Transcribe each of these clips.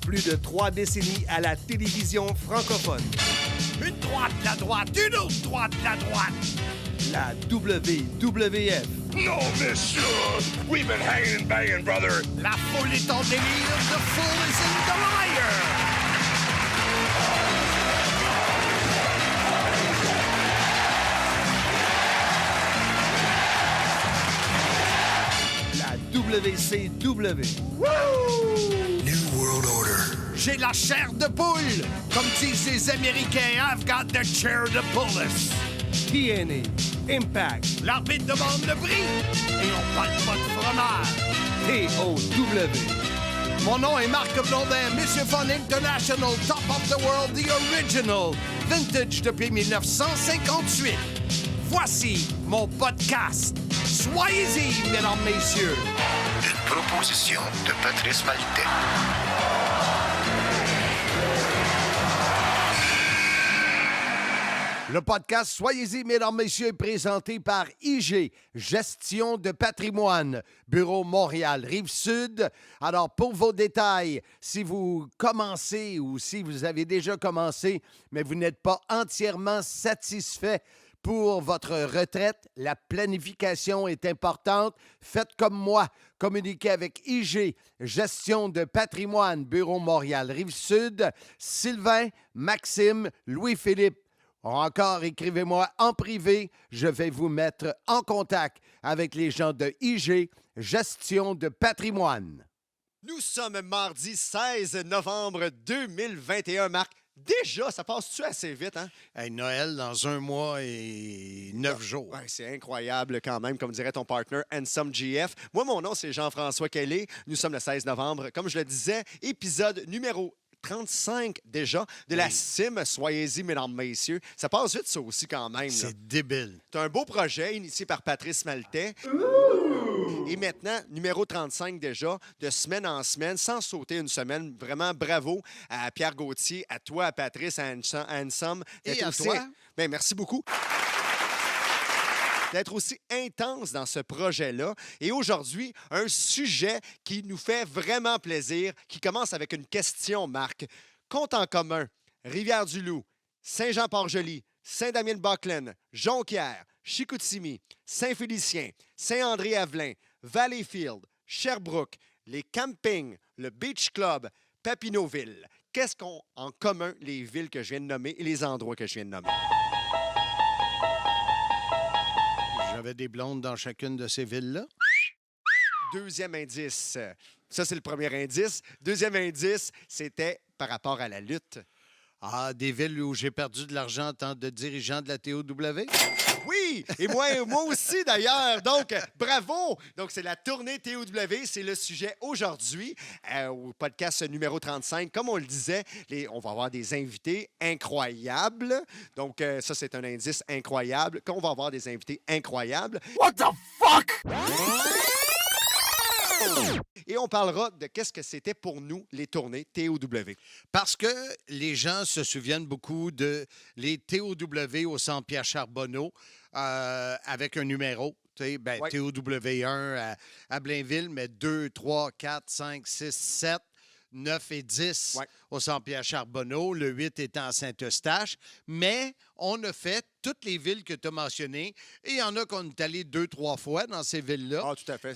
Plus de 3 décennies à la télévision francophone. Une droite, la droite, une autre droite, la droite. La WWF. No, monsieur! We've been hanging and banging, brother. La foule est en délire, the fool is in the liar. La WCW. Woo! New World Order. J'ai la chair de poule. Comme disent les Américains, I've got the chair to pull us. TNA. Impact. L'arbitre demande le prix et on parle pas de fromage. TOW. Mon nom est Marc Blondin, Monsieur Fun International, Top of the World, the original, vintage depuis 1958. Voici mon podcast. Soyez-y, mesdames, messieurs. Une proposition de Patrice Maltais. Le podcast Soyez-y, mesdames, messieurs, est présenté par IG, Gestion de patrimoine, Bureau Montréal, Rive-Sud. Alors, pour vos détails, si vous commencez ou si vous avez déjà commencé, mais vous n'êtes pas entièrement satisfait pour votre retraite, la planification est importante. Faites comme moi. Communiquez avec IG, Gestion de patrimoine, Bureau Montréal, Rive-Sud, Sylvain, Maxime, Louis-Philippe. Encore, écrivez-moi en privé. Je vais vous mettre en contact avec les gens de IG, Gestion de patrimoine. Nous sommes mardi 16 novembre 2021, Marc. Déjà, ça passe-tu assez vite, hein? Hey, Noël dans 1 mois et 9 jours. Ouais, c'est incroyable quand même, comme dirait ton partner Handsome GF. Moi, mon nom, c'est Jean-François Kelly. Nous sommes le 16 novembre. Comme je le disais, épisode numéro 35 déjà de la CIM. Soyez-y, mesdames, messieurs. Ça passe vite, ça aussi, quand même. C'est débile. C'est un beau projet initié par Patrice Maltais. Et maintenant, numéro 35 déjà, de semaine en semaine, sans sauter une semaine. Vraiment, bravo à Pierre Gauthier, à toi, à Patrice, à Handsome. Et à toi. Bien, merci beaucoup d'être aussi intense dans ce projet-là. Et aujourd'hui, un sujet qui nous fait vraiment plaisir, qui commence avec une question, Marc. Compte en commun, Rivière-du-Loup, Saint-Jean-Port-Joli, Saint-Damien-de-Buckland, Jonquière, Chicoutimi, Saint-Félicien, Saint-André-Avelin, Valleyfield, Sherbrooke, les campings, le Beach Club, Papineauville. Qu'est-ce qu'ont en commun les villes que je viens de nommer et les endroits que je viens de nommer? J'avais des blondes dans chacune de ces villes-là. Deuxième indice. Ça, c'est le premier indice. Deuxième indice, c'était par rapport à la lutte. Ah, des villes où j'ai perdu de l'argent en tant que dirigeant de la TOW? Oui! Et moi aussi, d'ailleurs. Donc, bravo! Donc, c'est la tournée TOW. C'est le sujet aujourd'hui au podcast numéro 35. Comme on le disait, on va avoir des invités incroyables. Donc, ça, c'est un indice incroyable. Qu'on va avoir des invités incroyables. What the fuck? Et on parlera de qu'est-ce que c'était pour nous, les tournées TOW. Parce que les gens se souviennent beaucoup de les TOW au Centre Pierre Charbonneau avec un numéro. Ouais. TOW1 à Blainville, mais 2, 3, 4, 5, 6, 7, 9 et 10 ouais. Au Centre Pierre Charbonneau, le 8 étant à Saint-Eustache. Mais on a fait toutes les villes que tu as mentionnées. Et il y en a qu'on est allé 2, 3 fois dans ces villes-là. Ah, tout à fait.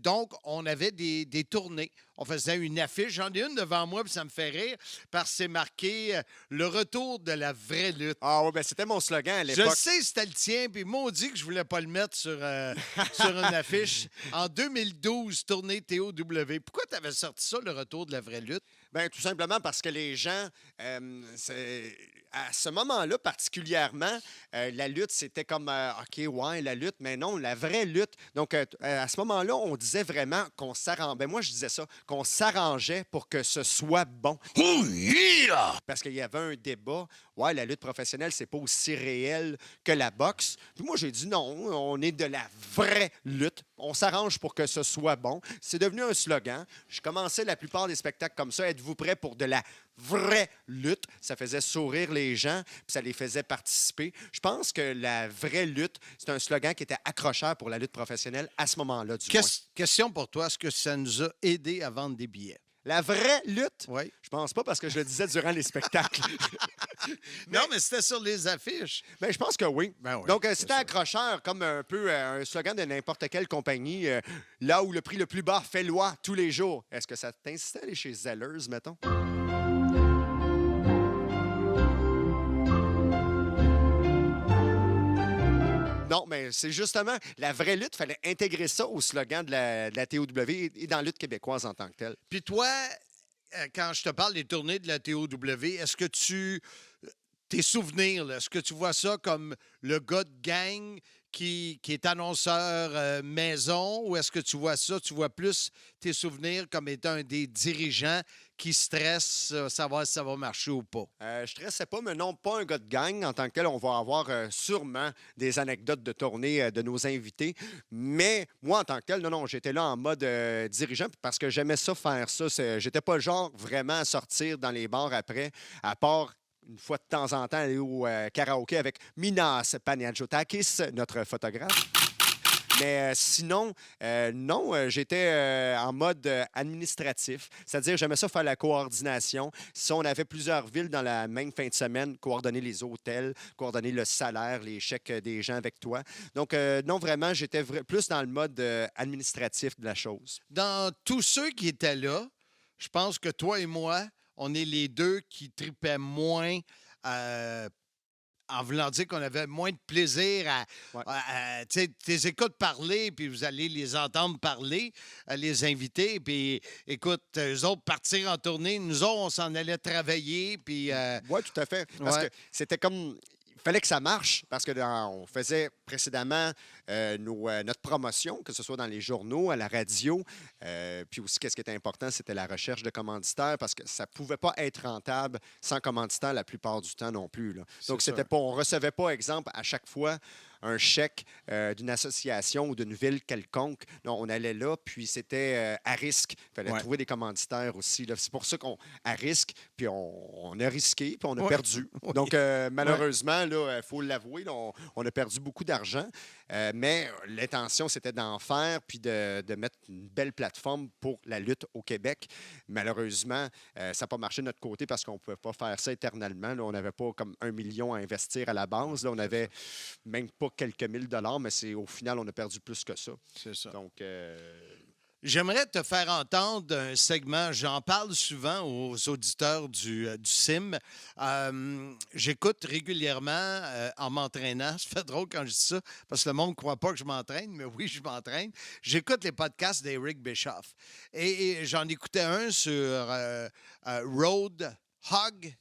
Donc, on avait des tournées. On faisait une affiche. J'en ai une devant moi, puis ça me fait rire, parce que c'est marqué le retour de la vraie lutte. Ah oui, bien, c'était mon slogan à l'époque. Je sais c'était le tien, puis maudit que je voulais pas le mettre sur une affiche. En 2012, tournée TOW. Pourquoi tu avais sorti ça, le retour de la vraie lutte? Bien, tout simplement parce que les gens, à ce moment-là particulièrement, la lutte, c'était comme, OK, ouais, la lutte, mais non, la vraie lutte. Donc, à ce moment-là, on disait vraiment qu'on s'arrangeait. Ben, moi, je disais ça, qu'on s'arrangeait pour que ce soit bon. Oh yeah! Parce qu'il y avait un débat. Ouais, la lutte professionnelle, c'est pas aussi réel que la boxe. Puis moi, j'ai dit non, on est de la vraie lutte. On s'arrange pour que ce soit bon. C'est devenu un slogan. Je commençais la plupart des spectacles comme ça. Êtes-vous prêts pour de la vraie lutte? Ça faisait sourire les gens, puis ça les faisait participer. Je pense que la vraie lutte, c'est un slogan qui était accrocheur pour la lutte professionnelle à ce moment-là, du moins. Question pour toi, est-ce que ça nous a aidé à vendre des billets? La vraie lutte? Oui. Je pense pas parce que je le disais durant les spectacles. Non, mais c'était sur les affiches. Mais je pense que oui. Ben oui, Donc, c'est c'était sûr. accrocheur, comme un peu un slogan de n'importe quelle compagnie. Là où le prix le plus bas fait loi tous les jours. Est-ce que ça t'incitait à aller chez Zellers, mettons? Non, mais c'est justement la vraie lutte. Il fallait intégrer ça au slogan de la TOW et dans la lutte québécoise en tant que telle. Puis toi, quand je te parle des tournées de la TOW, est-ce que tes souvenirs, là, est-ce que tu vois ça comme le gars de gang qui est annonceur maison, ou est-ce que tu vois plus tes souvenirs comme étant un des dirigeants qui stresse savoir si ça va marcher ou pas? Je stressais pas, mais non, pas un gars de gang en tant que tel. On va avoir sûrement des anecdotes de tournée de nos invités. Mais moi, en tant que tel, non, j'étais là en mode dirigeant parce que j'aimais ça faire ça. J'étais pas le genre vraiment à sortir dans les bars après, à part une fois de temps en temps aller au karaoké avec Minas Paniagiotakis, notre photographe. Mais sinon, non, j'étais en mode administratif. C'est-à-dire, j'aimais ça faire la coordination. Si on avait plusieurs villes dans la même fin de semaine, coordonner les hôtels, coordonner le salaire, les chèques des gens avec toi. Donc, non, vraiment, j'étais plus dans le mode administratif de la chose. Dans tous ceux qui étaient là, je pense que toi et moi, on est les deux qui tripaient moins en voulant dire qu'on avait moins de plaisir tu sais, tes écoutes parler, puis vous allez les entendre parler, les invités, puis écoute, eux autres partir en tournée, nous autres, on s'en allait travailler, puis... Oui, tout à fait. Parce que c'était comme... Il fallait que ça marche parce que on faisait précédemment notre promotion, que ce soit dans les journaux, à la radio. Puis aussi, qu'est-ce qui était important, c'était la recherche de commanditaires parce que ça ne pouvait pas être rentable sans commanditaire la plupart du temps non plus. Là. Donc, c'était pas, on ne recevait pas, exemple, à chaque fois un chèque d'une association ou d'une ville quelconque. Non, on allait là, puis c'était à risque. Il fallait trouver des commanditaires aussi. Là. C'est pour ça qu'on à risque, puis on a risqué, puis on a perdu. Donc, malheureusement, il faut l'avouer, là, on a perdu beaucoup d'argent. Mais l'intention, c'était d'en faire puis de mettre une belle plateforme pour la lutte au Québec. Malheureusement, ça n'a pas marché de notre côté parce qu'on ne pouvait pas faire ça éternellement. Là, on n'avait pas comme 1 million à investir à la base. Là, on n'avait même pas quelques mille dollars, mais au final, on a perdu plus que ça. C'est ça. Donc, j'aimerais te faire entendre un segment. J'en parle souvent aux auditeurs du CIM. J'écoute régulièrement en m'entraînant. Ça fait drôle quand je dis ça, parce que le monde ne croit pas que je m'entraîne, mais oui, je m'entraîne. J'écoute les podcasts d'Eric Bischoff. Et j'en écoutais un sur Road Hog,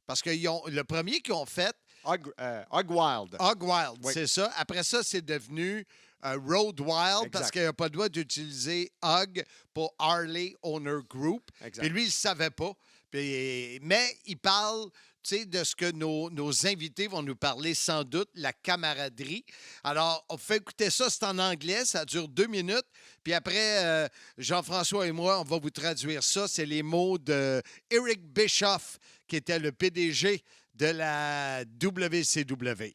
parce que le premier qu'ils ont fait... Hog Wild. Hog Wild, Oui. c'est ça. Après ça, c'est devenu... Road Wild, parce qu'il n'a pas le droit d'utiliser Hug pour Harley Owner Group. Exact. Et lui, il ne savait pas. Mais il parle de ce que nos invités vont nous parler sans doute, la camaraderie. Alors, on fait écouter ça, c'est en anglais, ça dure 2 minutes. Puis après, Jean-François et moi, on va vous traduire ça. C'est les mots de Eric Bischoff, qui était le PDG de la WCW.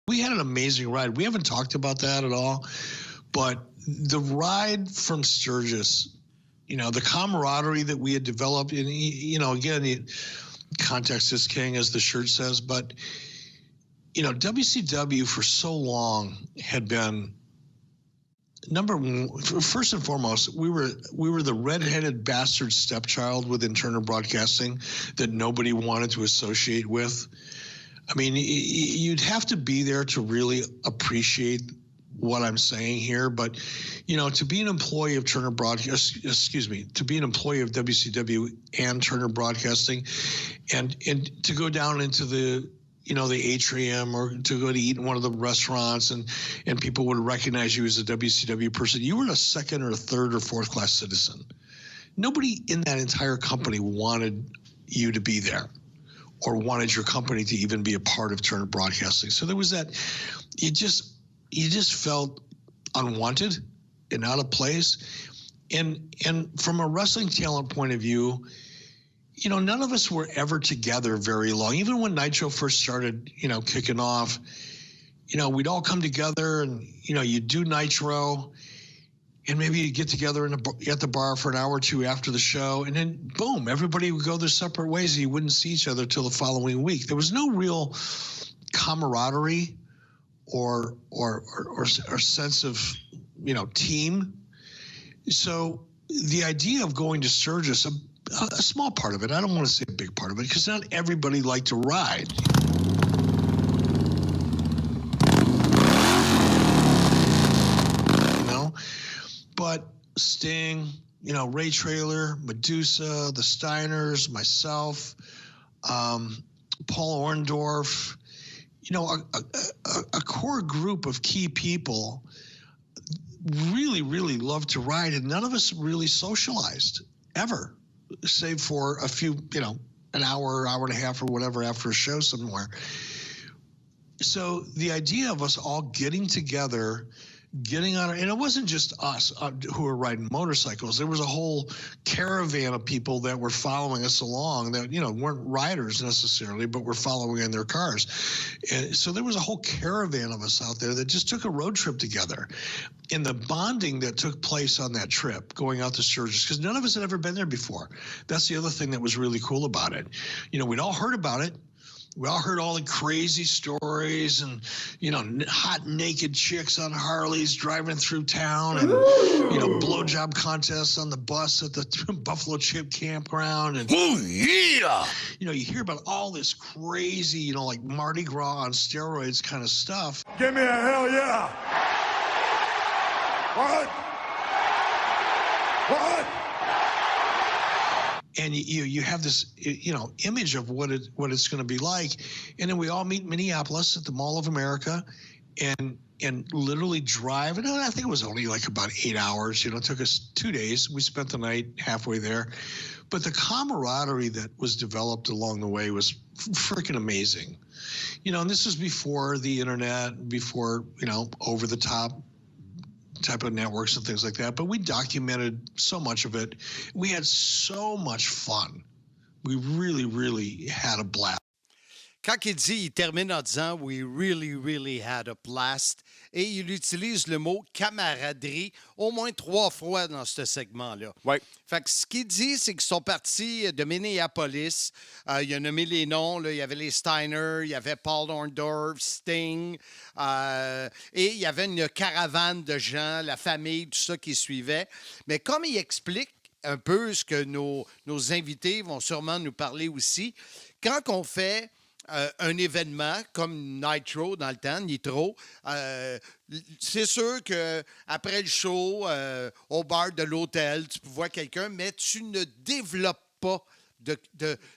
We had an amazing ride. We haven't talked about that at all, but the ride from Sturgis, the camaraderie that we had developed, and, again, context is king, as the shirt says, but, WCW for so long had been, first and foremost, we were the redheaded bastard stepchild within Turner Broadcasting that nobody wanted to associate with. I mean, you'd have to be there to really appreciate what I'm saying here. But, to be an employee of Turner Broadcasting, to be an employee of WCW and Turner Broadcasting, and to go down into the atrium or to go to eat in one of the restaurants and people would recognize you as a WCW person, you were a second or third or fourth class citizen. Nobody in that entire company wanted you to be there, or wanted your company to even be a part of Turner Broadcasting. So there was that, you just felt unwanted and out of place. And from a wrestling talent point of view, none of us were ever together very long. Even when Nitro first started, kicking off, we'd all come together and, you'd do Nitro. and maybe you get together at the bar for an hour or two after the show, and then boom, everybody would go their separate ways, and you wouldn't see each other till the following week. There was no real camaraderie or sense of, you know, team. So the idea of going to Sturgis, a small part of it, I don't want to say a big part of it, because not everybody liked to ride. You know? But Sting, you know, Ray Traylor, Medusa, the Steiners, myself, Paul Orndorff, you know, a core group of key people really, really loved to ride, and none of us really socialized ever, save for a few, you know, an hour, hour and a half or whatever after a show somewhere. So the idea of us all getting together, getting on, and it wasn't just us who were riding motorcycles. There was a whole caravan of people that were following us along that, you know, weren't riders necessarily, but were following in their cars. And so there was a whole caravan of us out there that just took a road trip together. And the bonding that took place on that trip, going out to Sturgis, because none of us had ever been there before. That's the other thing that was really cool about it. You know, we'd all heard about it. We all heard all the crazy stories and, you know, hot naked chicks on Harleys driving through town and, you know, blowjob contests on the bus at the Buffalo Chip campground. And, Oh, yeah! you know, you hear about all this crazy, you know, like Mardi Gras on steroids kind of stuff. Give me a hell yeah! What? What? And you have this, you know, image of what it's going to be like. And then we all meet in Minneapolis at the Mall of America and literally drive. And I think it was only like about 8 hours. You know, it took us 2 days. We spent the night halfway there. But the camaraderie that was developed along the way was freaking amazing. You know, and this was before the internet, before, you know, over the top type of networks and things like that, but we documented so much of it. We had so much fun. We really, really had a blast. Quand il dit, il termine en disant « We really, really had a blast » et il utilise le mot « camaraderie » au moins 3 fois dans ce segment-là. Ouais. Fait que ce qu'il dit, c'est qu'ils sont partis de Minneapolis. Il a nommé les noms. Là. Il y avait les Steiner, il y avait Paul Orndorff, Sting, et il y avait une caravane de gens, la famille, tout ça qui suivait. Mais comme il explique un peu ce que nos invités vont sûrement nous parler aussi, quand on fait un événement comme Nitro dans le temps, Nitro, c'est sûr qu'après le show, au bar de l'hôtel, tu peux voir quelqu'un, mais tu ne développes pas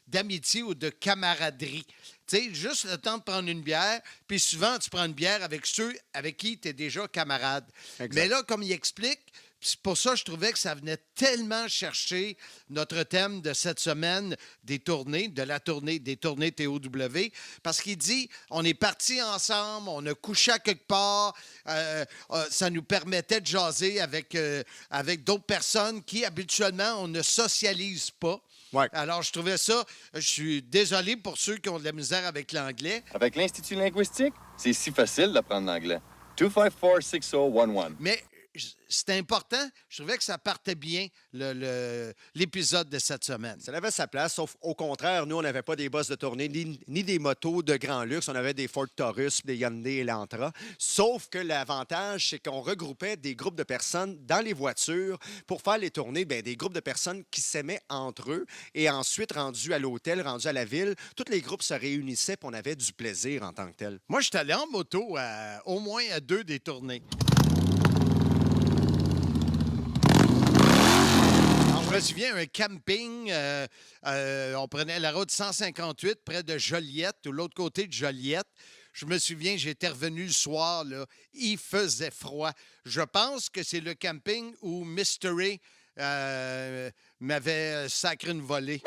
d'amitié ou de camaraderie. Tu sais, juste le temps de prendre une bière, puis souvent, tu prends une bière avec ceux avec qui tu es déjà camarade. Exact. Mais là, comme il explique, c'est pour ça que je trouvais que ça venait tellement chercher notre thème de cette semaine des tournées, de la tournée, des tournées TOW, parce qu'il dit, on est partis ensemble, on a couché à quelque part, ça nous permettait de jaser avec d'autres personnes qui, habituellement, on ne socialise pas. Ouais. Alors, je trouvais ça, je suis désolé pour ceux qui ont de la misère avec l'anglais, Avec l'Institut linguistique, c'est si facile d'apprendre l'anglais. 254-6011. mais c'était important. Je trouvais que ça partait bien, l'épisode de cette semaine. Ça avait sa place, sauf au contraire, nous, on n'avait pas des bosses de tournée ni des motos de grand luxe. On avait des Ford Taurus, des Hyundai Elantra. Sauf que l'avantage, c'est qu'on regroupait des groupes de personnes dans les voitures pour faire les tournées, bien, des groupes de personnes qui s'aimaient entre eux. Et ensuite, rendus à l'hôtel, rendus à la ville, tous les groupes se réunissaient et on avait du plaisir en tant que tel. Moi, je suis allé en moto au moins à 2 des tournées. Je me souviens, un camping, on prenait la route 158 près de Joliette, ou l'autre côté de Joliette. Je me souviens, j'étais revenu le soir, là, il faisait froid. Je pense que c'est le camping où Mystery m'avait sacré une volée.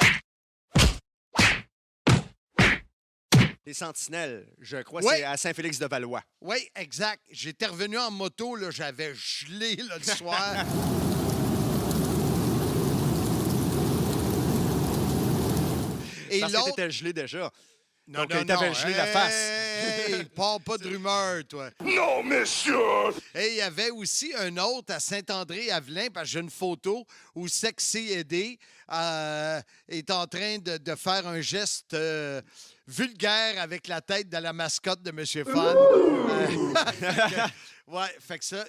Les Sentinelles, je crois, Oui. c'est à Saint-Félix-de-Valois. Oui, exact. J'étais revenu en moto, là, j'avais gelé là, le soir. Et Parce que l'autre... t'étais gelé déjà. Non, Donc, non, t'avais non. gelé la face. Hey, parle pas de rumeurs, toi. Non, monsieur! Et il y avait aussi un autre à Saint-André-Avelin, parce que j'ai une photo où Sexy Eddie est en train de faire un geste vulgaire avec la tête de la mascotte de M. Fun. Fait que ça,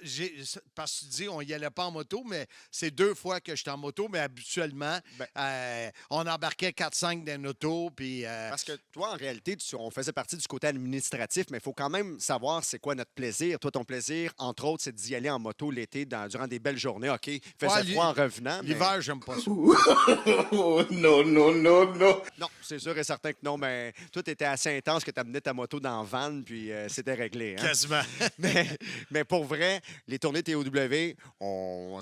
parce que tu dis, on y allait pas en moto, mais c'est 2 fois que j'étais en moto, mais habituellement, on embarquait 4-5 dans auto, puis... Parce que toi, en réalité, on faisait partie du côté administratif, mais il faut quand même savoir c'est quoi notre plaisir. Toi, ton plaisir, entre autres, c'est d'y aller en moto l'été durant des belles journées. OK, il faisait froid en revenant. L'hiver, j'aime pas ça. Non, non, non, non. Non, c'est sûr et certain que non, mais toi, t'étais assez intense que t'amenais ta moto dans la van, puis c'était réglé. Hein? Quasiment. mais pour vrai, les tournées TOW,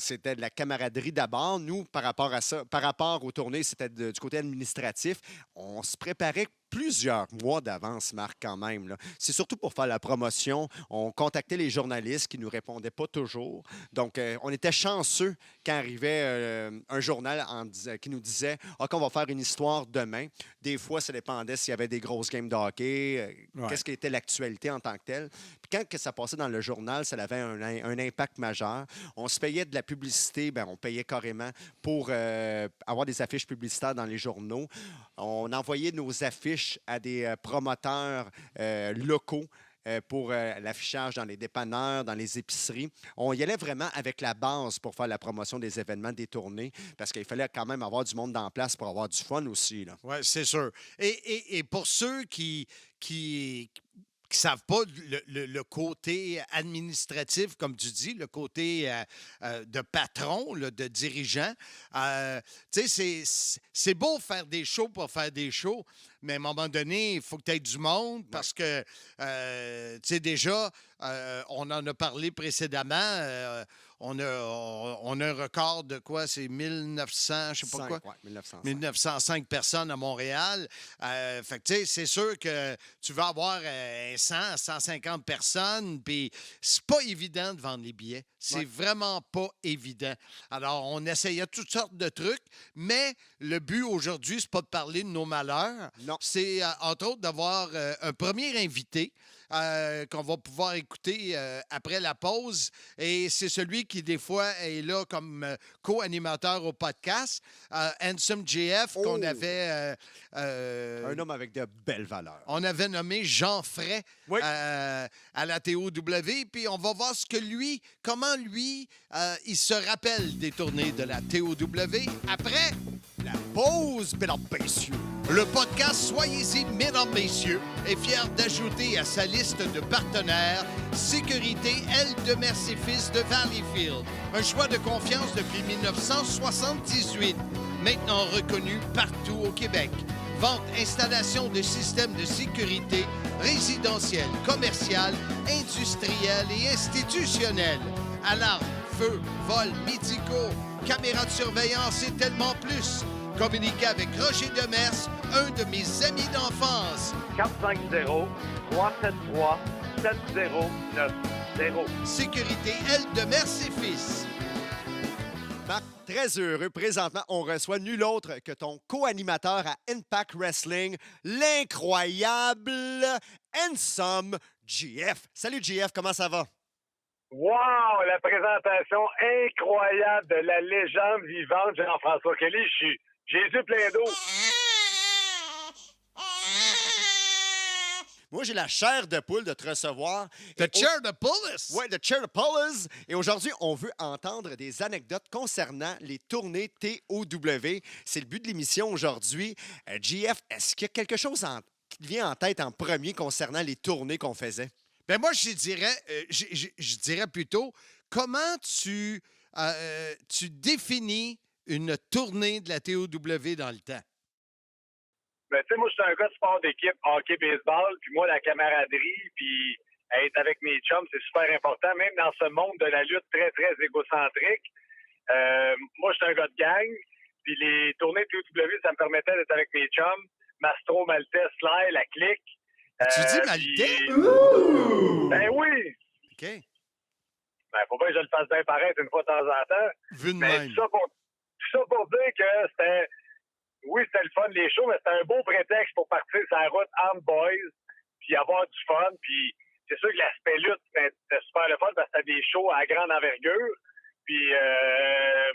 c'était de la camaraderie d'abord. Nous, par rapport à ça, par rapport aux tournées, c'était du côté administratif. On se préparait plusieurs mois d'avance, Marc, quand même. Là. C'est surtout pour faire la promotion. On contactait les journalistes qui ne nous répondaient pas toujours. Donc, on était chanceux quand arrivait un journal qui nous disait qu'on va faire une histoire demain. Des fois, ça dépendait s'il y avait des grosses games de hockey, qu'est-ce qui était l'actualité en tant que telle. Puis quand que ça passait dans le journal, ça avait un impact majeur. On se payait de la publicité, on payait carrément pour avoir des affiches publicitaires dans les journaux. On envoyait nos affiches à des promoteurs locaux pour l'affichage dans les dépanneurs, dans les épiceries. On y allait vraiment avec la base pour faire la promotion des événements, des tournées, parce qu'il fallait quand même avoir du monde dans la place pour avoir du fun aussi. Oui, c'est sûr. Et pour ceux qui savent pas le côté administratif, comme tu dis, le côté de patron, là, de dirigeant. Tu sais, c'est beau faire des shows pour faire des shows, mais à un moment donné, il faut que tu aies du monde parce que, tu sais, déjà, on en a parlé précédemment. On a un record de quoi? C'est 1900, je sais pas quoi. Ouais, 1905. 1905 personnes à Montréal. Fait que, tu sais, c'est sûr que tu vas avoir 100, 150 personnes, puis c'est pas évident de vendre les billets. C'est vraiment pas évident. Alors, on essayait toutes sortes de trucs, mais le but aujourd'hui, c'est pas de parler de nos malheurs. Non. C'est, entre autres, d'avoir un premier invité qu'on va pouvoir écouter après la pause. Et c'est celui qui, des fois, est là comme co-animateur au podcast. Handsome JF, qu'on avait... un homme avec de belles valeurs. On avait nommé Jean Fray à la TOW. Puis on va voir comment lui, il se rappelle des tournées de la TOW après La pause, mesdames, messieurs. le podcast Soyez-y, mesdames, messieurs, est fier d'ajouter à sa liste de partenaires Sécurité L de Mercy-Fils de Valleyfield. Un choix de confiance depuis 1978, maintenant reconnu partout au Québec. Vente, installation de systèmes de sécurité résidentiels, commercial, industriels et institutionnels. Alarmes, feux, vols, médicaux, caméras de surveillance et tellement plus. Communiquez avec Roger Demers, un de mes amis d'enfance. 450-373-7090. Sécurité L de Mercy-Fils. Marc, très heureux. Présentement, on reçoit nul autre que ton co-animateur à Impact Wrestling, l'incroyable Handsome JF. Salut JF, comment ça va? Wow! La présentation incroyable de la légende vivante Jean-François Kelly. Je suis Jésus plein d'eau. Moi, j'ai la chair de poule de te recevoir. The Chair de Police. Oui, The Chair of Police. Et aujourd'hui, on veut entendre des anecdotes concernant les tournées TOW. C'est le but de l'émission aujourd'hui. JF, est-ce qu'il y a quelque chose qui te vient en tête en premier concernant les tournées qu'on faisait? Ben moi, je dirais plutôt, comment tu définis une tournée de la TOW dans le temps? Ben, tu sais, moi, je suis un gars de sport d'équipe, hockey, baseball, puis moi, la camaraderie, puis être avec mes chums, c'est super important, même dans ce monde de la lutte très, très égocentrique. Moi, je suis un gars de gang, puis les tournées TOW, ça me permettait d'être avec mes chums, Mastro, Maltais, Sly, la clique. Tu dis Maltais? Ben oui! OK. Ben, faut pas que je le fasse bien paraître une fois de temps en temps. Vu de Mais même. tout ça pour dire que c'était le fun, les shows, mais c'était un beau prétexte pour partir sur la route entre boys, puis avoir du fun. Puis c'est sûr que l'aspect lutte, c'était super le fun parce que c'était des shows à grande envergure. Puis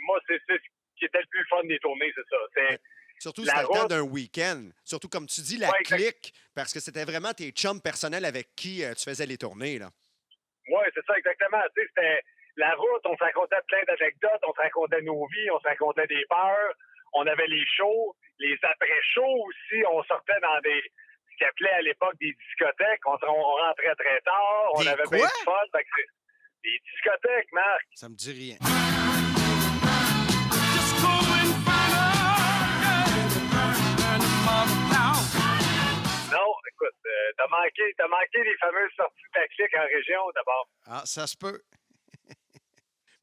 moi, c'est ce qui était le plus fun des tournées, c'est ça. C'est Surtout, la c'était le temps route. d'un week-end. Surtout, comme tu dis, la Ouais, exact. clique, parce que c'était vraiment tes chums personnels avec qui tu faisais les tournées, là. Oui, c'est ça, exactement. Tu sais, c'était la route, on se racontait plein d'anecdotes, on se racontait nos vies, on se racontait des peurs, on avait les shows, les après-shows aussi, on sortait dans ce qu'ils appelait à l'époque des discothèques, on rentrait très tard, on Des avait quoi? bien du fun. Fait que des discothèques, Marc. Ça me dit rien. Non, écoute, t'as manqué les fameuses sorties tactiques en région, d'abord. Ah, ça se peut.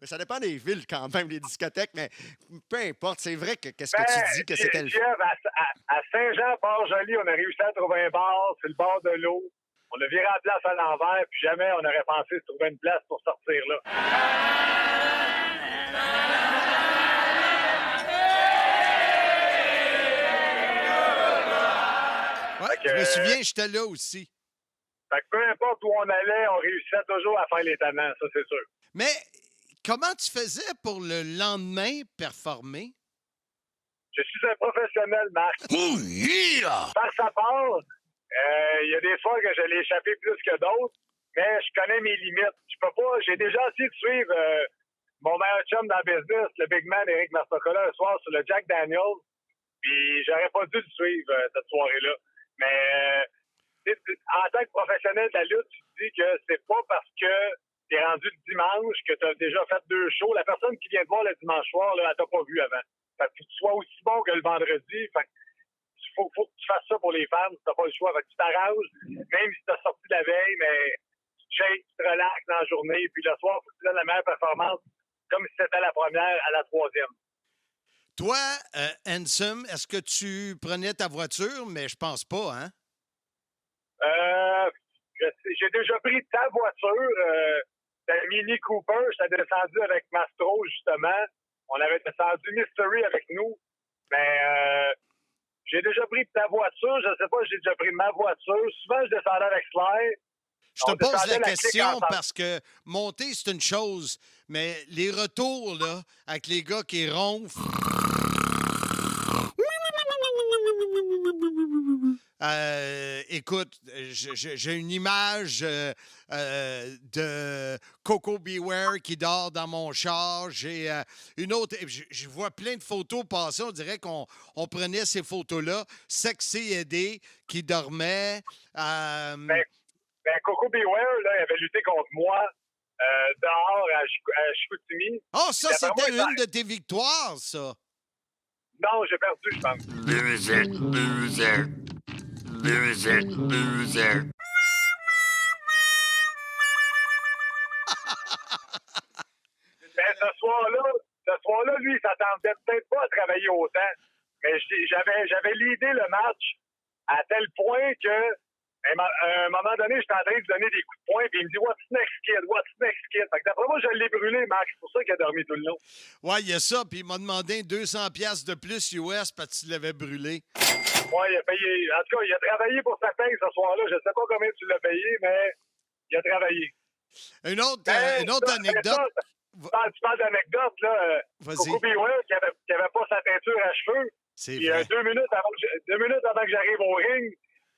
Mais ça dépend des villes quand même, les discothèques, mais peu importe. C'est vrai que qu'est-ce que Ben, tu dis que c'était le Jeff, à Saint-Jean-Port-Joli, on a réussi à trouver un bar, c'est le bord de l'eau. On a viré la place à l'envers, puis jamais on aurait pensé se trouver une place pour sortir là. Ouais, je me souviens, j'étais là aussi. Fait que peu importe où on allait, on réussissait toujours à faire les tannants, ça c'est sûr. Mais comment tu faisais pour le lendemain performer? Je suis un professionnel, Marc. Oh, yeah! Par sa part, il y a des fois que je l'ai échappé plus que d'autres, mais je connais mes limites. Je peux pas. J'ai déjà essayé de suivre mon meilleur chum dans le business, le big man Eric Mastocola, le soir sur le Jack Daniels. Puis j'aurais pas dû le suivre cette soirée-là. Mais en tant que professionnel de la lutte, tu te dis que c'est pas parce que t'es rendu le dimanche que t'as déjà fait 2 shows. La personne qui vient te voir le dimanche soir, là, elle t'a pas vu avant. Fait que tu sois aussi bon que le vendredi. Fait que faut que tu fasses ça pour les fans. T'as pas le choix. Fait que tu t'arranges, même si t'as sorti la veille, mais tu te shakes, tu te relaxes dans la journée, puis le soir, faut que tu donnes la meilleure performance, comme si c'était la première à la troisième. Toi, Handsome, est-ce que tu prenais ta voiture? Mais je pense pas, hein? J'ai déjà pris ta voiture, ta Mini Cooper. J'étais descendu avec Mastro, justement. On avait descendu Mystery avec nous. Mais j'ai déjà pris ta voiture. Je sais pas, j'ai déjà pris ma voiture. Souvent, je descendais avec Sly. Je te On pose descendait la clique question ensemble. parce que monter, c'est une chose, mais les retours, là, avec les gars qui ronflent. Écoute, j'ai une image de Coco Beware qui dort dans mon char. J'ai une autre. Je vois plein de photos passer. On dirait qu'on prenait ces photos-là. Sexy Eddie qui dormait. Ben, Coco Beware, là, il avait lutté contre moi dehors à Chicoutimi. Oh, ça, D'après moi, c'était une de tes victoires, ça. Non, j'ai perdu, je pense. Loser, loser. Loser, loser. Ben, ce soir-là, lui, il s'attendait peut-être pas à travailler autant. Mais j'avais l'idée le match à tel point que à un moment donné, j'étais en train de lui donner des coups de poing, puis il me dit What's next, kid? What's next, kid? Fait que d'après moi, je l'ai brûlé, Max. C'est pour ça qu'il a dormi tout le long. Ouais, il y a ça. Puis il m'a demandé 200$ de plus US parce que tu l'avais brûlé. Ouais, il a payé. En tout cas, il a travaillé pour sa paye ce soir-là. Je sais pas combien tu l'as payé, mais il a travaillé. Une autre anecdote. Tu parles d'anecdote, là. Vas-y. Coco Beware qui avait pas sa teinture à cheveux. C'est Puis vrai. 2 minutes avant que j'arrive au ring,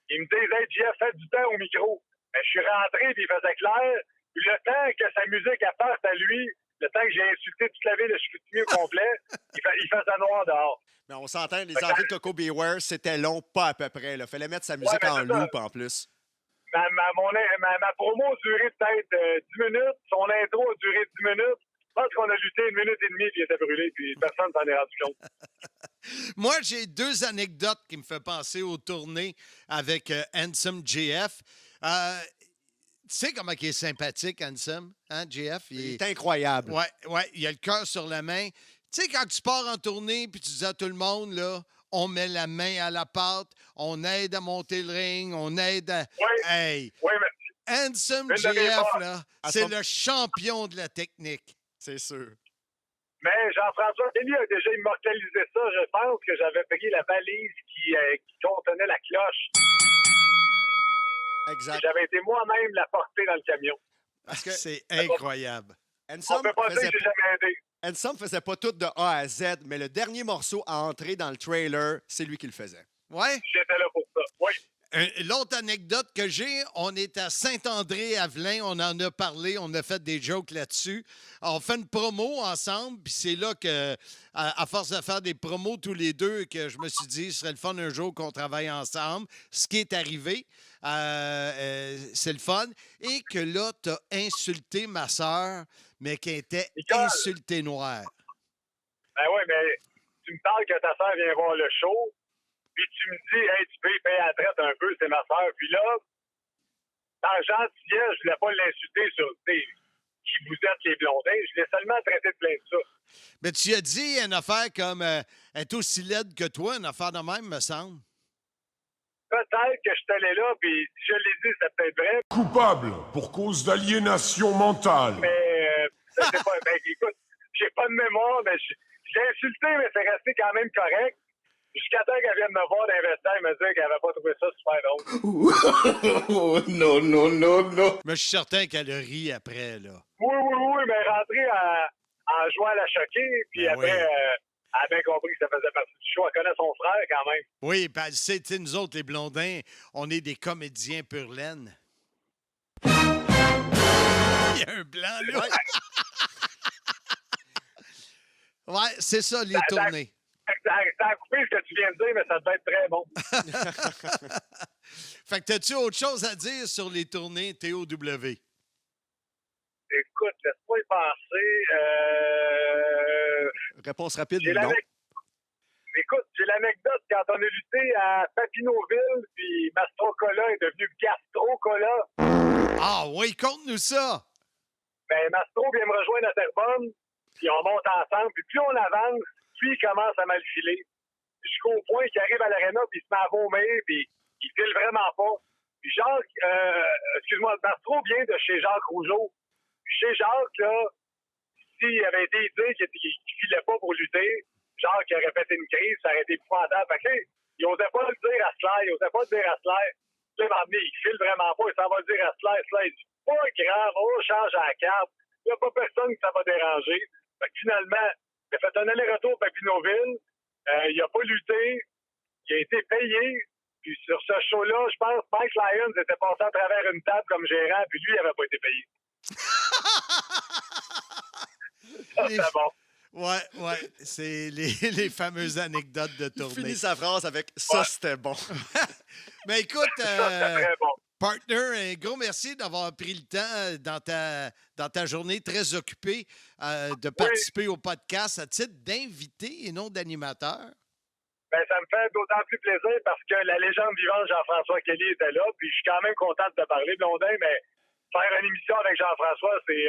il me dit Hey, JF, fais du temps au micro. Ben, je suis rentré, puis il faisait clair. Puis le temps que sa musique apporte à lui, le temps que j'ai insulté toute la ville de Chicoutimi au complet, il faisait noir dehors. Mais on s'entend, les entrées de Coco Beware, c'était long, pas à peu près. Il fallait mettre sa musique mais en c'est ça. loop en plus. Ma promo a duré peut-être 10 minutes. Son intro a duré 10 minutes. Je pense qu'on a lutté 1 minute et demie, puis il était brûlé, puis personne s'en est rendu compte. Moi, j'ai 2 anecdotes qui me font penser aux tournées avec Handsome JF. Tu sais comment il est sympathique, Handsome, hein, JF? Il est incroyable. Ouais, il a le cœur sur la main. Tu sais, quand tu pars en tournée puis tu dis à tout le monde, là, on met la main à la pâte, on aide à monter le ring, on aide à... Oui. Hey, Oui, mais Handsome Une de mes JF, forces. là, À c'est son- le champion de la technique. C'est sûr. Jean-François Kelly a déjà immortalisé ça. Je pense que j'avais pris la valise qui contenait la cloche. Exact. J'avais été moi-même la porter dans le camion. Parce que C'est incroyable. On Ensemble peut pas dire faisait que j'ai jamais aidé. Ensemble faisait pas tout de A à Z, mais le dernier morceau à entrer dans le trailer, c'est lui qui le faisait. Ouais. J'étais là pour ça. Oui. L'autre anecdote que j'ai, on est à Saint-André-Avelin, on en a parlé, on a fait des jokes là-dessus. On fait une promo ensemble, puis c'est là que, à force de faire des promos tous les deux, que je me suis dit, ce serait le fun un jour qu'on travaille ensemble. Ce qui est arrivé, c'est le fun. Et que là, tu as insulté ma sœur, mais qui était Nicole. insultée noire. Ben oui, mais tu me parles que ta soeur vient voir le show, puis tu me dis, hey, tu peux y payer la traite un peu, c'est ma soeur. Puis là, dans gentillesse, je voulais pas l'insulter sur qui vous êtes les blondins. Je l'ai seulement traité de plein de ça. Mais tu as dit une affaire comme elle est aussi laide que toi, une affaire de même, me semble. Peut-être que je suis allé là, puis si je l'ai dit, c'est peut-être vrai, Coupable pour cause d'aliénation mentale. mais je sais pas. Ben, écoute, j'ai pas de mémoire, mais je l'ai insulté, mais c'est resté quand même correct. Jusqu'à temps qu'elle vienne me voir dans les vestiaires et me dire qu'elle n'avait pas trouvé ça super drôle. Non, non, non, non. Mais je suis certain qu'elle a ri après, là. Oui, mais rentrée en jouant à la choquée, puis Ben après, oui. elle a bien compris que ça faisait partie du show. Elle connaît son frère quand même. Oui, puis elle sait, tu sais, nous autres, les blondins, on est des comédiens pur laine. Il y a un blanc, là. Ouais, c'est ça, les tournées. Ça a coupé ce que tu viens de dire, mais ça devait être très bon. Fait que t'as-tu autre chose à dire sur les tournées TOW? Écoute, laisse-moi y penser. Réponse rapide, J'ai non. Écoute, j'ai l'anecdote quand on a lutté à Papineauville, puis Mastrocola est devenu Gastrocola. Ah oui, conte-nous ça! Ben, Mastro vient me rejoindre à Terrebonne, puis on monte ensemble, puis plus on avance, plus il commence à mal filer. Jusqu'au point qu'il arrive à l'aréna, puis il se met à vomir, puis il file vraiment pas. Puis Jacques, excuse-moi, Mastro vient de chez Jacques Rougeau. Puis chez Jacques, là, s'il avait été dit qu'il filait pas pour lutter, Jacques aurait fait une crise, ça aurait été épouvantable. Fait que, il osait pas le dire à Slayer, il osait pas le dire à Slayer. Là, il m'a amené, il file vraiment pas, il s'en va le dire à Slayer. Slayer dit, pas grave, on change à la carte. Il n'y a pas personne que ça va déranger. Fait que finalement, il a fait un aller-retour à Papineauville. Il a pas lutté. Il a été payé. Puis sur ce show-là, je pense que Mike Lyons était passé à travers une table comme gérant, puis lui, il n'avait pas été payé. Ça, Les- c'est bon. Ouais, c'est les fameuses anecdotes de Il tournée. finit sa phrase avec « ça, c'était bon Mais écoute, Ça, c'était très bon. partner, un gros merci d'avoir pris le temps dans ta journée très occupée de participer au podcast à titre d'invité et non d'animateur. Ben, ça me fait d'autant plus plaisir parce que la légende vivante Jean-François Kelly était là, puis je suis quand même content de te parler, Blondin, mais faire une émission avec Jean-François, c'est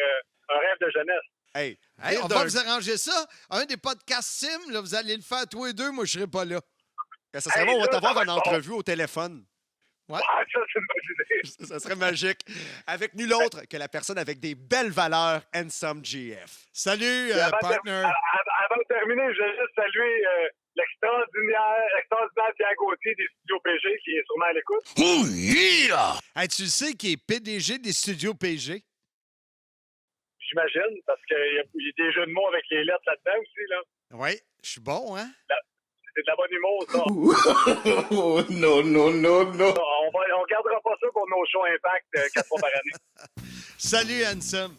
un rêve de jeunesse. ». Hey, Hey, rire on d'un- va vous arranger ça. Un des podcasts Sim, là, vous allez le faire tous les deux, moi je serai pas là. Ben, ça serait Hey, bon, on va ça, t'avoir ça va en être bon. entrevue au téléphone. Ouais. Ah, ça, c'est une bonne idée. Ça serait magique. Avec nul autre que la personne avec des belles valeurs, Handsome GF. Salut, Puis partner. avant de terminer, je veux juste saluer l'extraordinaire Pierre Gauthier des Studios PG qui est sûrement à l'écoute. Oh yeah! Hey, tu sais qui est PDG des studios PG? J'imagine, parce qu'il y a des jeux de mots avec les lettres là-dedans aussi. Là. Oui, je suis bon, hein? C'est de la bonne humour, ça. Oh, non, non, non, non. On gardera pas ça pour nos shows Impact 4 fois par année. Salut, Handsome.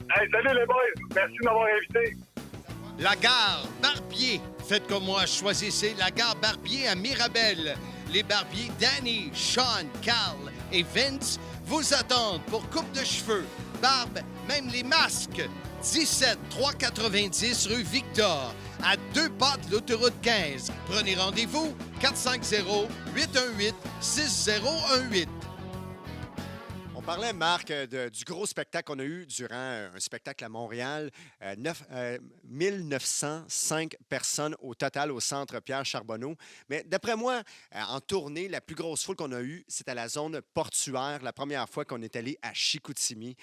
Hey, salut les boys. Merci de m'avoir invité. La gare Barbier. Faites comme moi, choisissez la gare Barbier à Mirabel. Les barbiers Danny, Sean, Carl et Vince vous attendent pour coupe de cheveux, barbe, même les masques. 17 390 rue Victor, à 2 pas de l'autoroute 15. Prenez rendez-vous 450-818-6018. parlait, Marc, du gros spectacle qu'on a eu durant un spectacle à Montréal. 1905 personnes au total au centre Pierre Charbonneau. Mais d'après moi, en tournée, la plus grosse foule qu'on a eue, c'était à la zone portuaire. La première fois qu'on est allé à Chicoutimi.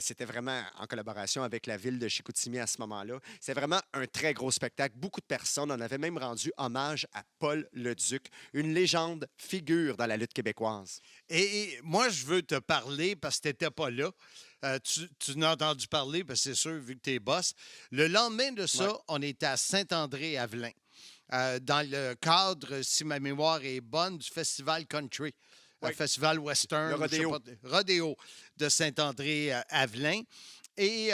C'était vraiment en collaboration avec la ville de Chicoutimi à ce moment-là. C'était vraiment un très gros spectacle. Beaucoup de personnes. On avait même rendu hommage à Paul Leduc, une légende figure dans la lutte québécoise. Et moi, je veux te parler parce que tu n'étais pas là. Tu n'as entendu parler, parce que c'est sûr, vu que tu es boss. Le lendemain de ça, Ouais. on était à Saint-André-Avelin, dans le cadre, si ma mémoire est bonne, du Festival Country, Ouais. Festival Western, Le rodéo. je sais pas, rodéo de Saint-André-Avelin. Et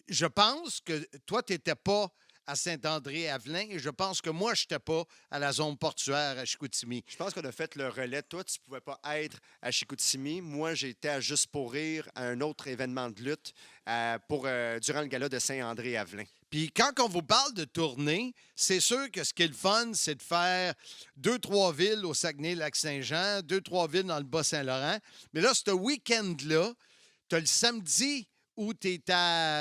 je pense que toi, tu n'étais pas à Saint-André-Avelin et je pense que moi, je n'étais pas à la zone portuaire à Chicoutimi. Je pense qu'on a fait le relais. Toi, tu ne pouvais pas être à Chicoutimi. Moi, j'étais à Juste pour rire, à un autre événement de lutte durant le gala de Saint-André-Avelin. Puis quand on vous parle de tournée, c'est sûr que ce qui est le fun, c'est de faire 2-3 villes au Saguenay-Lac-Saint-Jean, 2-3 villes dans le Bas-Saint-Laurent. Mais là, ce week-end-là, tu as le samedi où tu es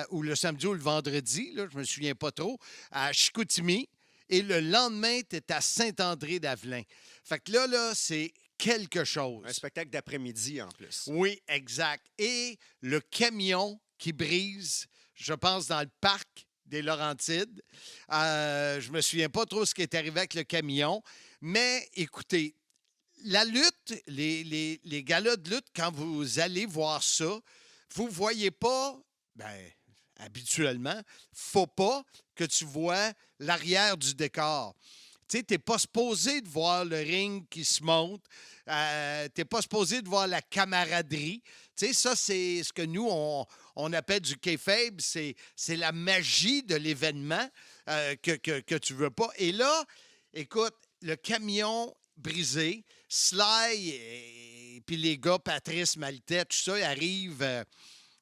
ou le samedi ou le vendredi, là, je me souviens pas trop, à Chicoutimi. Et le lendemain, tu es à Saint-André-d'Avelin. Fait que là, c'est quelque chose. Un spectacle d'après-midi en plus. Oui, exact. Et le camion qui brise, je pense, dans le parc des Laurentides. Je me souviens pas trop ce qui est arrivé avec le camion. Mais écoutez, la lutte, les galas de lutte, quand vous allez voir ça, vous ne voyez pas, habituellement, faut pas que tu vois l'arrière du décor. Tu sais, tu n'es pas supposé de voir le ring qui se monte. Tu n'es pas supposé de voir la camaraderie. Tu sais, ça, c'est ce que nous, on appelle du kayfabe. C'est la magie de l'événement que tu veux pas. Et là, écoute, le camion brisé, Sly et puis les gars, Patrice, Maltais, tout ça, ils arrivent.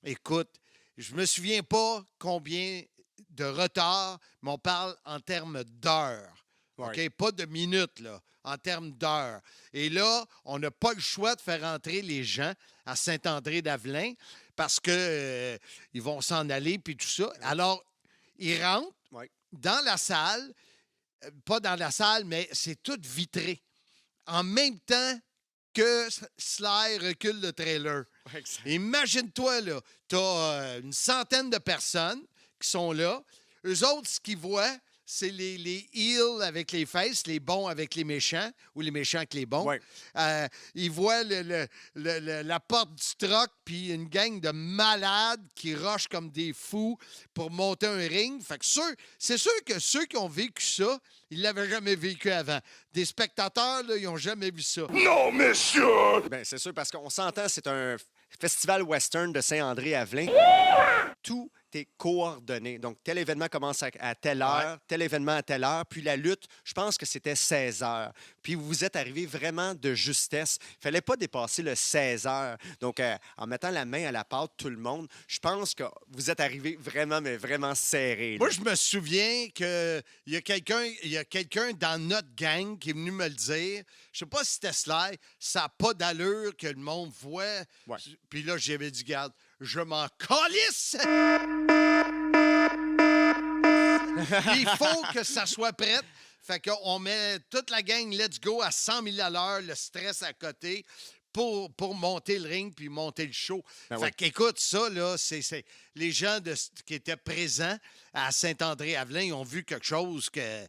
Écoute, je me souviens pas combien de retard, mais on parle en termes d'heures. Ouais. OK? Pas de minutes, là, en termes d'heures. Et là, on n'a pas le choix de faire entrer les gens à Saint-André-d'Avelin parce que ils vont s'en aller puis tout ça. Alors, ils rentrent Ouais. dans la salle, pas dans la salle, mais c'est tout vitré. En même temps que Sly recule le trailer. Ouais, exact. Imagine-toi, là, tu as une centaine de personnes qui sont là. Eux autres, ce qu'ils voient, c'est les heels avec les fesses, les bons avec les méchants, ou les méchants avec les bons. Ouais. Ils voient la porte du truck, puis une gang de malades qui rushent comme des fous pour monter un ring. Fait que c'est sûr que ceux qui ont vécu ça, ils ne l'avaient jamais vécu avant. Des spectateurs, là, ils n'ont jamais vu ça. Non, monsieur! Ben, c'est sûr, parce qu'on s'entend, c'est un festival western de Saint-André-Avelin. Tout est coordonné. Donc, tel événement commence à telle heure, tel événement à telle heure, puis la lutte, je pense que c'était 16 heures. Puis vous êtes arrivé vraiment de justesse. Il ne fallait pas dépasser le 16 heures. Donc, en mettant la main à la pâte, tout le monde, je pense que vous êtes arrivé vraiment, mais vraiment serré. Moi, je me souviens qu'il y a quelqu'un dans notre gang qui est venu me le dire. Je sais pas si c'était Sly. Ça n'a pas d'allure que le monde voit. Ouais. Puis là, j'avais dit, garde, je m'en calisse! Il faut que ça soit prêt. Fait qu'on met toute la gang let's go à 100 000 à l'heure, le stress à côté, pour monter le ring puis monter le show. Ben fait oui. qu'écoute, ça, là, c'est les gens qui étaient présents à Saint-André-Avelin, ils ont vu quelque chose que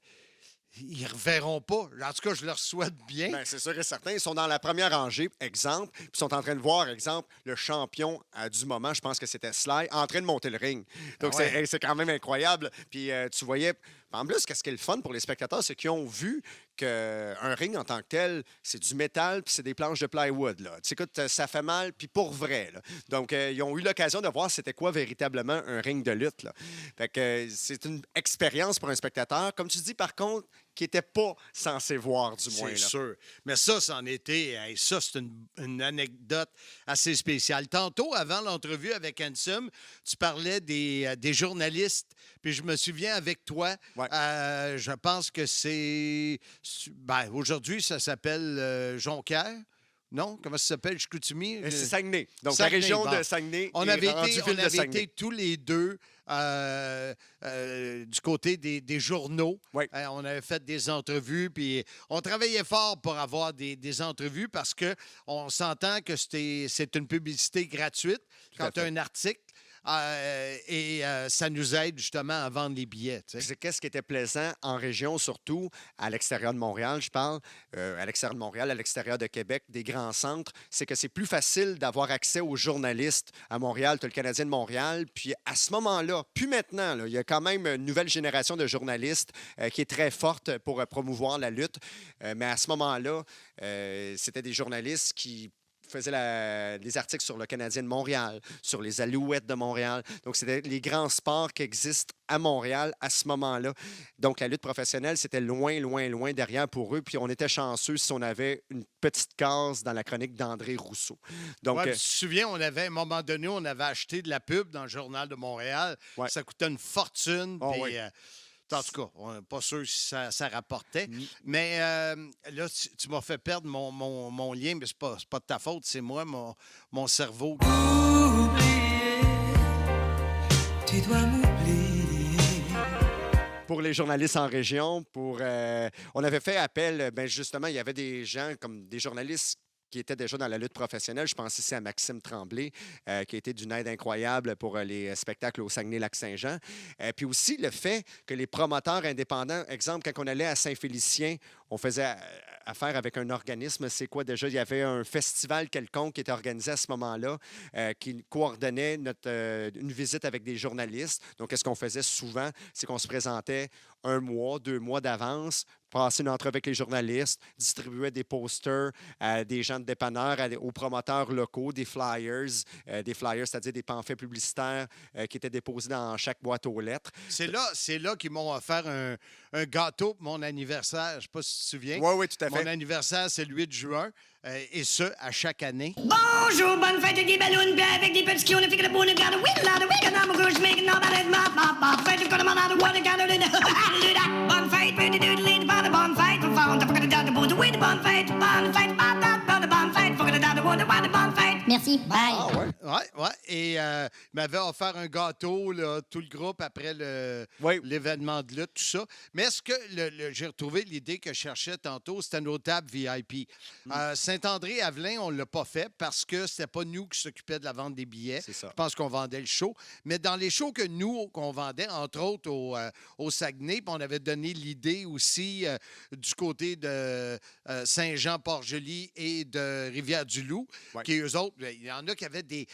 ils ne reverront pas. En tout cas, je leur souhaite bien. Ben, c'est sûr et certain. Ils sont dans la première rangée, exemple, puis ils sont en train de voir, exemple, le champion du moment, je pense que c'était Sly, en train de monter le ring. Donc, Ah ouais. c'est quand même incroyable. Puis tu voyais... En plus, qu'est-ce qui est le fun pour les spectateurs, c'est qu'ils ont vu qu'un ring en tant que tel, c'est du métal puis c'est des planches de plywood. Là. Tu sais, écoute, ça fait mal, puis pour vrai. Là. Donc, ils ont eu l'occasion de voir c'était quoi véritablement un ring de lutte. Là. Fait que c'est une expérience pour un spectateur, comme tu dis, par contre, qui n'était pas censé voir, du moins. C'est Là. sûr. Mais ça, c'en était. Hey, ça, c'est une anecdote assez spéciale. Tantôt, avant l'entrevue avec Ansem, tu parlais des journalistes. Puis je me souviens avec toi, Ouais. je pense que c'est. Ben, aujourd'hui, ça s'appelle Jonquière. Non? Comment ça s'appelle? Chicoutimi? C'est Saguenay. Donc, Saguenay, la région bon. de Saguenay On est avait rendue été, ville on de avait Saguenay. été tous les deux du côté des journaux. Oui. On avait fait des entrevues, puis on travaillait fort pour avoir des entrevues parce qu'on s'entend que c'est une publicité gratuite à quand tu as fait. un article. Et ça nous aide justement à vendre les billets. Tu sais. C'est qu'est-ce qui était plaisant en région, surtout à l'extérieur de Montréal, je parle, à l'extérieur de Montréal, à l'extérieur de Québec, des grands centres, c'est que c'est plus facile d'avoir accès aux journalistes. À Montréal, tu as le Canadien de Montréal, puis à ce moment-là, puis maintenant, là, il y a quand même une nouvelle génération de journalistes qui est très forte pour promouvoir la lutte, mais à ce moment-là, c'était des journalistes qui faisait des articles sur le Canadien de Montréal, sur les Alouettes de Montréal. Donc, c'était les grands sports qui existent à Montréal à ce moment-là. Donc, la lutte professionnelle, c'était loin, loin, loin derrière pour eux. Puis, on était chanceux si on avait une petite case dans la chronique d'André Rousseau. Donc, Ouais, puis tu te souviens, à un moment donné, on avait acheté de la pub dans le Journal de Montréal. Ouais. Ça coûtait une fortune. Oh, puis, oui. en tout cas, on n'est pas sûr si ça rapportait. Mais là, tu m'as fait perdre mon lien, mais c'est pas de ta faute, c'est moi, mon cerveau. Tu dois m'oublier. pour les journalistes en région, on avait fait appel, justement, il y avait des gens comme des journalistes qui étaient déjà dans la lutte professionnelle. Je pense ici à Maxime Tremblay, qui a été d'une aide incroyable pour les spectacles au Saguenay-Lac-Saint-Jean. Puis aussi le fait que les promoteurs indépendants, exemple, quand on allait à Saint-Félicien, on faisait affaire avec un organisme. C'est quoi déjà? Il y avait un festival quelconque qui était organisé à ce moment-là qui coordonnait une visite avec des journalistes. Donc, qu'est-ce qu'on faisait souvent? C'est qu'on se présentait 1 mois, 2 mois d'avance, passer une entrevue avec les journalistes, distribuer des posters à des gens de dépanneurs, aux promoteurs locaux, des flyers, c'est-à-dire des pamphlets publicitaires qui étaient déposés dans chaque boîte aux lettres. C'est là qu'ils m'ont offert un gâteau pour mon anniversaire. Je ne sais pas si tu te souviens. Oui, oui, tout à fait. Mon anniversaire, c'est le 8 juin. Et ce, à chaque année. Bonjour, bonne fête avec des ballons, bien avec des petits qui ont fait que le bon regarde, oui, là, oui, que dans mon gauche, mais que non, dans le ma, fête, que le malade, what, bonne fête, petit doodle, bonne fête, pour faire, on t'a pas que de bout, oui, bonne fête, bonne fête, faut que de bonne fête. Merci, bye. Ah, ouais. Oui. Et il m'avait offert un gâteau, là, tout le groupe, après Oui. l'événement de lutte, tout ça. Mais est-ce que j'ai retrouvé l'idée que je cherchais tantôt, c'était nos tables VIP. Saint-André-Avelin, on ne l'a pas fait parce que c'était pas nous qui s'occupions de la vente des billets. C'est ça. Je pense qu'on vendait le show. Mais dans les shows que qu'on vendait, entre autres au Saguenay, puis on avait donné l'idée aussi du côté de Saint-Jean-Port-Joli et de Rivière-du-Loup, Ouais. qui eux autres, il y en a qui avaient des...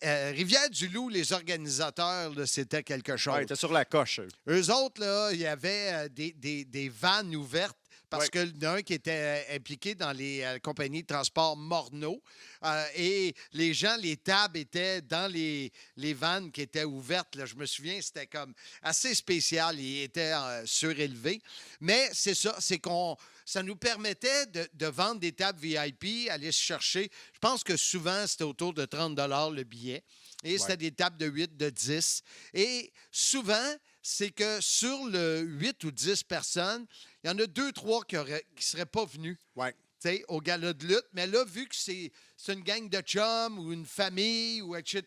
Rivière-du-Loup, les organisateurs, là, c'était quelque chose. Ouais, il était sur la coche. Eux autres, là, il y avait des vannes ouvertes parce Ouais. que l'un qui était impliqué dans les compagnies de transport Morneau et les gens, les tables étaient dans les vannes qui étaient ouvertes. Là. Je me souviens, c'était comme assez spécial. Ils étaient surélevés. Mais c'est ça, ça nous permettait de vendre des tables VIP, aller se chercher. Je pense que souvent, c'était autour de 30 $ le billet. Et c'était des tables de 8, de 10. Et souvent, c'est que sur le 8 ou 10 personnes, il y en a 2, 3 qui ne seraient pas venus Ouais. au gala de lutte. Mais là, vu que c'est une gang de chums ou une famille, ou etc.,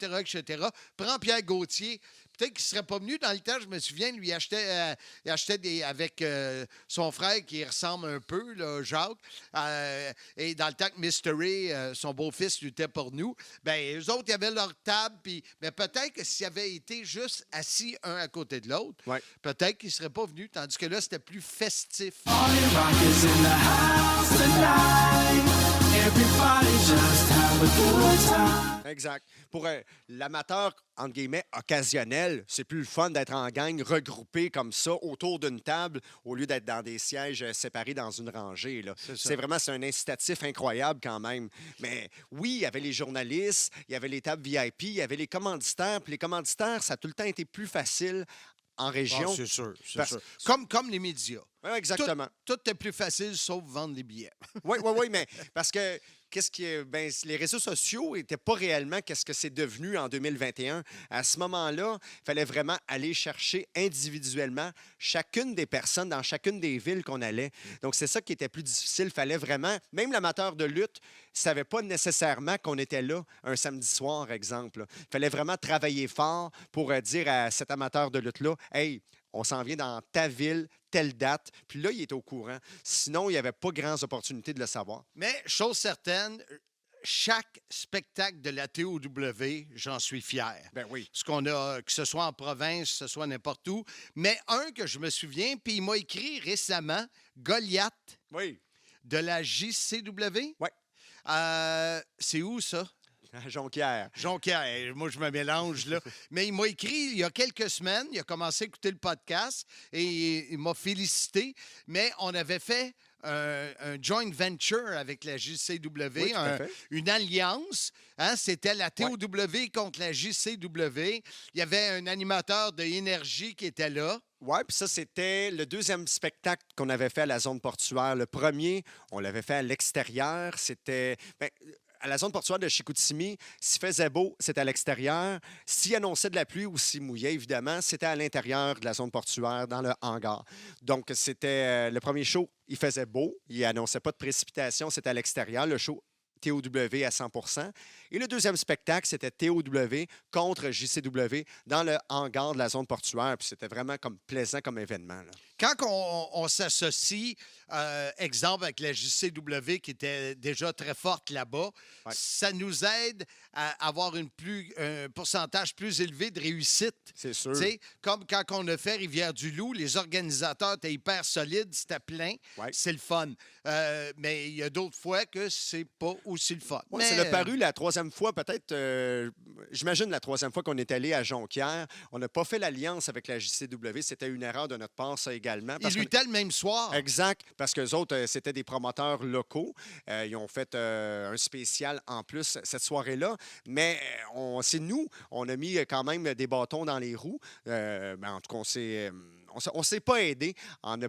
prends Pierre Gauthier. Peut-être qu'il ne serait pas venu. Dans le temps, je me souviens, lui, il achetait avec son frère qui ressemble un peu, là, Jacques. Et dans le temps que Mystery, son beau-fils, luttait pour nous, bien, eux autres, ils avaient leur table. Mais peut-être que s'ils avaient été juste assis un à côté de l'autre, Ouais. peut-être qu'ils ne seraient pas venus. Tandis que là, c'était plus festif. Exact. Pour l'amateur, entre guillemets, occasionnel, c'est plus le fun d'être en gang, regroupé comme ça, autour d'une table, au lieu d'être dans des sièges séparés dans une rangée. Là. C'est un incitatif incroyable quand même. Mais oui, il y avait les journalistes, il y avait les tables VIP, il y avait les commanditaires. Puis les commanditaires, ça a tout le temps été plus facile en région. Ah, c'est sûr. Parce- Comme les médias. Oui, exactement. Tout est plus facile, sauf vendre les billets. Oui, mais parce que les réseaux sociaux n'étaient pas réellement qu'est-ce que c'est devenu en 2021. À ce moment-là, il fallait vraiment aller chercher individuellement chacune des personnes dans chacune des villes qu'on allait. Donc, c'est ça qui était plus difficile. Il fallait vraiment, même l'amateur de lutte, ne savaient pas nécessairement qu'on était là un samedi soir, exemple. Il fallait vraiment travailler fort pour dire à cet amateur de lutte-là, « Hey, on s'en vient dans ta ville, telle date. » Puis là, il était au courant. Sinon, il n'y avait pas grandes opportunités de le savoir. Mais, chose certaine, chaque spectacle de la TOW, j'en suis fier. Ben oui. Ce qu'on a, que ce soit en province, que ce soit n'importe où. Mais un que je me souviens, puis il m'a écrit récemment, Goliath Oui. de la JCW. Oui. C'est où ça? Jonquière. Jonquière. Moi, je me mélange, là. Mais il m'a écrit il y a quelques semaines. Il a commencé à écouter le podcast et il m'a félicité. Mais on avait fait un joint venture avec la JCW, Oui, tout à fait. une alliance. Hein? C'était la TOW contre la JCW. Il y avait un animateur de Énergie qui était là. Oui, puis ça, c'était le deuxième spectacle qu'on avait fait à la zone portuaire. Le premier, on l'avait fait à l'extérieur. C'était à la zone portuaire de Chicoutimi. S'il faisait beau, c'était à l'extérieur. S'il annonçait de la pluie ou s'il mouillait, évidemment, c'était à l'intérieur de la zone portuaire, dans le hangar. Donc, c'était le premier show, il faisait beau. Il annonçait pas de précipitation, c'était à l'extérieur. Le show TOW à 100 %. Et le deuxième spectacle, c'était TOW contre JCW dans le hangar de la zone portuaire. Puis c'était vraiment comme plaisant comme événement, là. Quand on s'associe, exemple, avec la JCW qui était déjà très forte là-bas, ça nous aide à avoir un pourcentage plus élevé de réussite. C'est sûr. Tu sais, comme quand on a fait Rivière-du-Loup, les organisateurs étaient hyper solides, c'était plein, Ouais. c'est le fun. Mais il y a d'autres fois que c'est pas aussi le fun. Ouais, Mais, c'est le paru la troisième fois, peut-être, j'imagine la troisième fois qu'on est allé à Jonquière. On n'a pas fait l'alliance avec la JCW. C'était une erreur de notre part, ça également. Ils luttaient le même soir. Exact, parce qu'eux autres, c'était des promoteurs locaux. Ils ont fait un spécial en plus cette soirée-là. Mais c'est nous, on a mis quand même des bâtons dans les roues. En tout cas, on s'est pas aidé en ne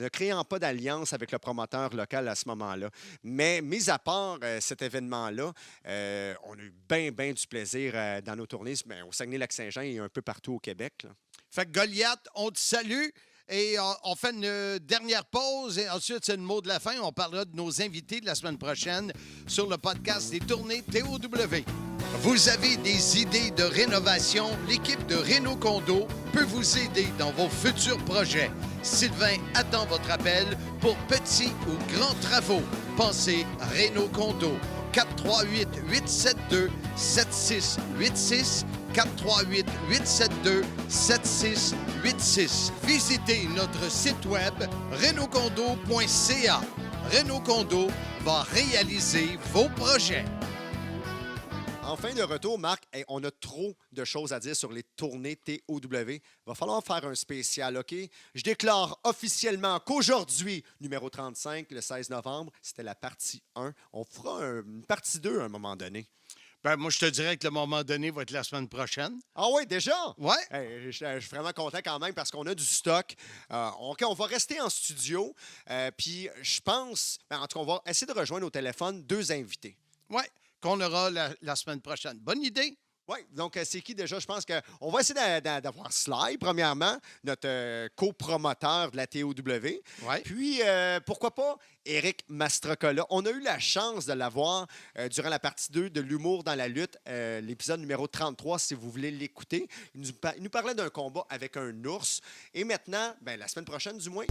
créant pas d'alliance avec le promoteur local à ce moment-là. Mais, mis à part cet événement-là, on a eu bien du plaisir dans nos tournées au Saguenay-Lac-Saint-Jean et un peu partout au Québec, là. Fait que Goliath, on te salue et on fait une dernière pause et ensuite, c'est le mot de la fin. On parlera de nos invités de la semaine prochaine sur le podcast des tournées TOW. Vous avez des idées de rénovation? L'équipe de Réno Condo peut vous aider dans vos futurs projets. Sylvain attend votre appel pour petits ou grands travaux. Pensez Réno Condo. 438-872-7686. 438-872-7686. Visitez notre site web renocondo.ca. Renault Condo va réaliser vos projets. En fin de retour, Marc, on a trop de choses à dire sur les tournées TOW. Il va falloir faire un spécial, OK? Je déclare officiellement qu'aujourd'hui, numéro 35, le 16 novembre, c'était la partie 1. On fera une partie 2 à un moment donné. Ben, moi, je te dirais que le moment donné va être la semaine prochaine. Ah oui, déjà? Ouais. Je suis vraiment content quand même parce qu'on a du stock. OK, on va rester en studio. Puis je pense, en tout cas, on va essayer de rejoindre au téléphone 2 invités. Ouais, qu'on aura la semaine prochaine. Bonne idée. Oui, donc c'est qui déjà? Je pense qu'on va essayer d'avoir Sly, premièrement, notre copromoteur de la TOW. Ouais. Puis, pourquoi pas, Éric Mastrocola. On a eu la chance de l'avoir durant la partie 2 de l'humour dans la lutte, l'épisode numéro 33, si vous voulez l'écouter. Il nous parlait d'un combat avec un ours. Et maintenant, la semaine prochaine, du moins,